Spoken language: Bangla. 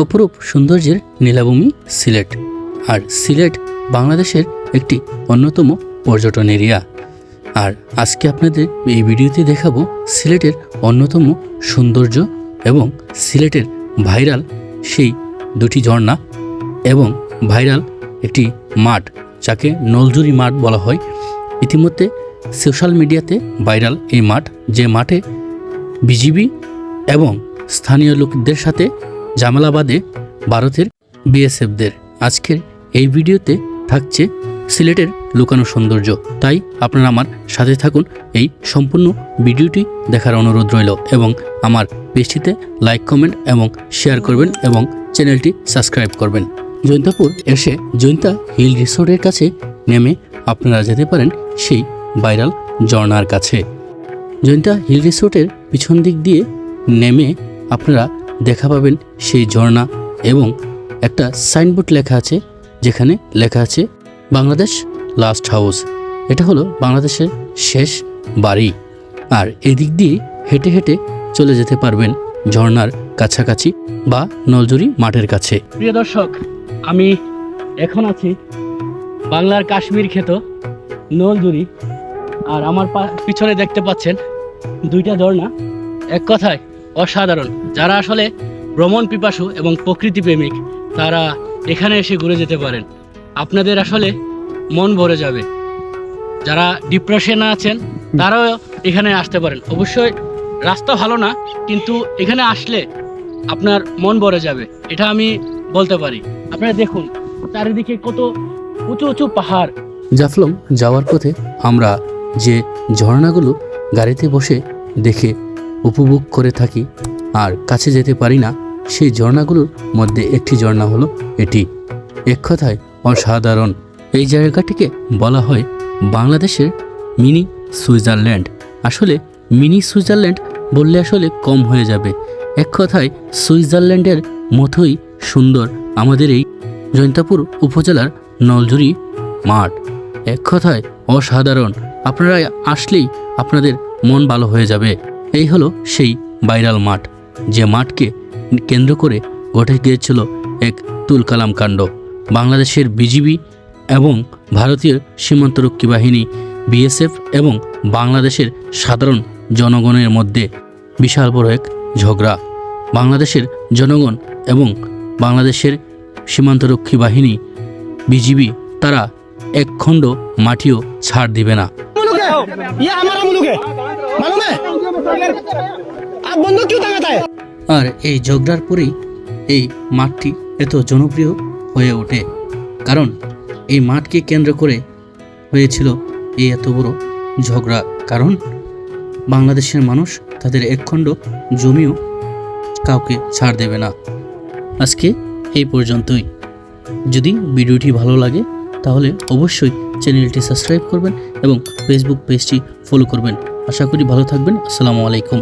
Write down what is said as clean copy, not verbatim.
অপরূপ সৌন্দর্যের নীলাভূমি সিলেট। আর সিলেট বাংলাদেশের একটি অন্যতম পর্যটন এরিয়া। আর আজকে আপনাদের এই ভিডিওতে দেখাবো সিলেটের অন্যতম সৌন্দর্য এবং সিলেটের ভাইরাল সেই দুটি ঝর্ণা এবং ভাইরাল একটি মাঠ, যাকে নলজুরি মাঠ বলা হয়। ইতিমধ্যে সোশ্যাল মিডিয়াতে ভাইরাল এই মাঠ, যে মাঠে বিজিবি এবং স্থানীয় লোকদের সাথে ঝামেলা বাঁধে ভারতের বিএসএফদের। আজকের এই ভিডিওতে থাকছে সিলেটের লুকানো সৌন্দর্য, তাই আপনারা আমার সাথে থাকুন। এই সম্পূর্ণ ভিডিওটি দেখার অনুরোধ রইল এবং আমার পেজটিতে লাইক, কমেন্ট এবং শেয়ার করবেন এবং চ্যানেলটি সাবস্ক্রাইব করবেন। জৈন্তাপুর এসে জৈন্তা হিল রিসোর্টের কাছে নেমে আপনারা যেতে পারেন সেই ভাইরাল ঝর্ণার কাছে। জৈন্তা হিল রিসোর্টের পিছন দিক দিয়ে নেমে আপনারা দেখা পাবেন সেই ঝর্ণা এবং একটা সাইনবোর্ড লেখা আছে, যেখানে লেখা আছে বাংলাদেশ লাস্ট হাউস। এটা হলো বাংলাদেশের শেষ বাড়ি। আর এদিক দিয়ে হেঁটে হেঁটে চলে যেতে পারবেন ঝর্ণার কাছাকাছি বা নলজুরি মাঠের কাছে। প্রিয় দর্শক, আমি এখন আছি বাংলার কাশ্মীর খ্যাত নলজুরি। আর আমার পিছনে দেখতে পাচ্ছেন দুইটা ঝর্ণা, এক কথায় অসাধারণ। যারা আসলে ভ্রমণ পিপাসু এবং প্রকৃতি প্রেমিক, তারা এখানে এসে ঘুরে যেতে পারেন। আপনাদের আসলে মন ভরে যাবে। যারা ডিপ্রেশনে আছেন তারাও এখানে আসতে পারেন। অবশ্যই রাস্তা ভালো না, কিন্তু এখানে আসলে আপনার মন ভরে যাবে, এটা আমি বলতে পারি। আপনারা দেখুন চারিদিকে কত উঁচু উঁচু পাহাড়। জাফলং যাওয়ার পথে আমরা যে ঝর্ণাগুলো গাড়িতে বসে দেখে উপভোগ করে থাকি আর কাছে যেতে পারি না, সেই ঝর্ণাগুলোর মধ্যে একটি ঝর্ণা হলো এটি। এক কথায় অসাধারণ। এই জায়গাটিকে বলা হয় বাংলাদেশের মিনি সুইজারল্যান্ড। আসলে মিনি সুইজারল্যান্ড বললে আসলে কম হয়ে যাবে। এক কথায় সুইজারল্যান্ডের মতোই সুন্দর আমাদের এই জৈন্তাপুর উপজেলার নলজুরি মাঠ। এক কথায় অসাধারণ। আপনারা আসলেই আপনাদের মন ভালো হয়ে যাবে। এই হলো সেই ভাইরাল মাঠ, যে মাঠকে কেন্দ্র করে ঘটে গিয়েছিল এক তুলকালাম কাণ্ড। বাংলাদেশের বিজিবি এবং ভারতীয় সীমান্তরক্ষী বাহিনী বিএসএফ এবং বাংলাদেশের সাধারণ জনগণের মধ্যে বিশাল বড় এক ঝগড়া। বাংলাদেশের জনগণ এবং বাংলাদেশের সীমান্তরক্ষী বাহিনী বিজিবি, তারা এক খণ্ড মাটিও ছাড় দিবে না। আর এই ঝগড়ার পরেই এই মাঠটি এত জনপ্রিয় হয়ে ওঠে, কারণ এই মাঠকে কেন্দ্র করে হয়েছিল এই এত বড় ঝগড়া। কারণ বাংলাদেশের মানুষ তাদের একখণ্ড জমিও কাউকে ছাড় দেবে না। আজকে এই পর্যন্তই। যদি ভিডিওটি ভালো লাগে তাহলে অবশ্যই চ্যানেলটি সাবস্ক্রাইব করবেন এবং ফেসবুক পেজটি ফলো করবেন। আশা করি ভালো থাকবেন। আসসালামু আলাইকুম।